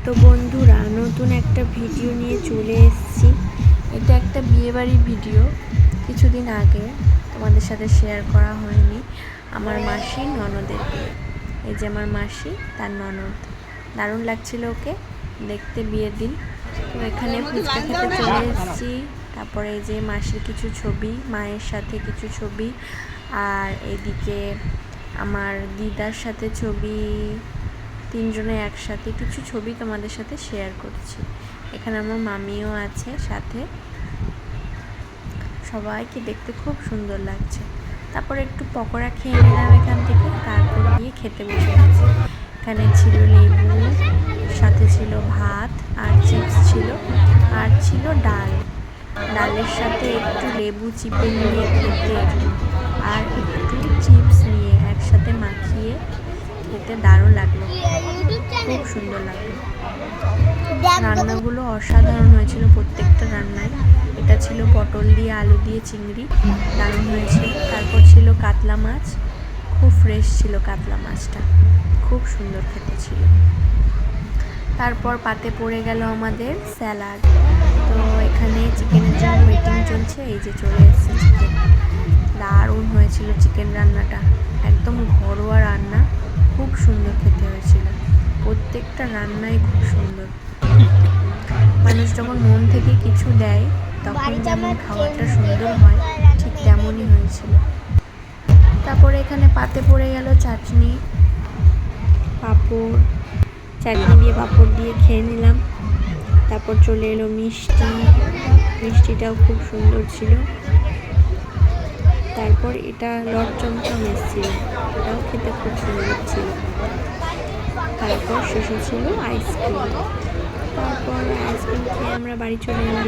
তো বন্ধুরা, নতুন একটা ভিডিও নিয়ে চলে এসেছি। এটা একটা বিয়েবাড়ির ভিডিও। কিছুদিন আগে তোমাদের সাথে শেয়ার করা হয়নি। আমার মাসি ননদের বিয়ে। এই যে আমার মাসি, তার ননদ। দারুণ লাগছিল ওকে দেখতে বিয়ের দিন। তো এখানে ফুচকা খেতে চলে এসেছি। তারপরে এই যে মাসির কিছু ছবি, মায়ের সাথে কিছু ছবি, আর এদিকে আমার দিদার সাথে ছবি, তিনজনে একসাথে কিছু ছবি তোমাদের সাথে শেয়ার করছি। এখানে আমার মামিও আছে সাথে। সবাইকে দেখতে খুব সুন্দর লাগছে। তারপরে একটু পকোড়া খেয়ে নিলাম এখান থেকে, তারপর গিয়ে খেতে বসে গেছি। এখানে ছিল লেবু, সাথে ছিল ভাত আর চিপস ছিল, আর ছিল ডাল। ডালের সাথে একটু লেবু চিপে নিয়ে খেতে আর একটু চিপস নিয়ে একসাথে মাখিয়ে খেতে দারুণ লাগলো, খুব সুন্দর লাগলো। রান্নাগুলো অসাধারণ হয়েছিল প্রত্যেকটা রান্নায়। এটা ছিল পটল দিয়ে আলু দিয়ে চিংড়ি, দারুণ হয়েছিল। তারপর ছিল কাতলা মাছ, খুব ফ্রেশ ছিল কাতলা মাছটা, খুব সুন্দর খেতে ছিল। তারপর পাতে পড়ে গেল আমাদের স্যালাড। তো এখানে চিকেনের জন্য ওয়েটিং চলছে। এই যে চলে এসেছে চিকেন, দারুণ হয়েছিল চিকেন রান্নাটা, একদম ঘরোয়া রান্না, খুব সুন্দর খেতে হয়েছিল। প্রত্যেকটা রান্নাই খুব সুন্দর। মানুষ যখন মন থেকে কিছু দেয় তখন যেমন খাবারটা সুন্দর হয়, ঠিক তেমনই হয়েছিল। তারপরে এখানে পাতে পড়ে গেল চাটনি, পাঁপড়, চাটনি দিয়ে পাঁপড় দিয়ে খেয়ে নিলাম। তারপর চলে এলো মিষ্টি, মিষ্টিটাও খুব সুন্দর ছিল। তারপর এটা লট চমচম এসেছিল, ওটাও খেতে খুব সুন্দর ছিল। তারপর শেষে ছিল আইসক্রিম। তারপর আইসক্রিম খেয়ে আমরা বাড়ি চলে এলাম।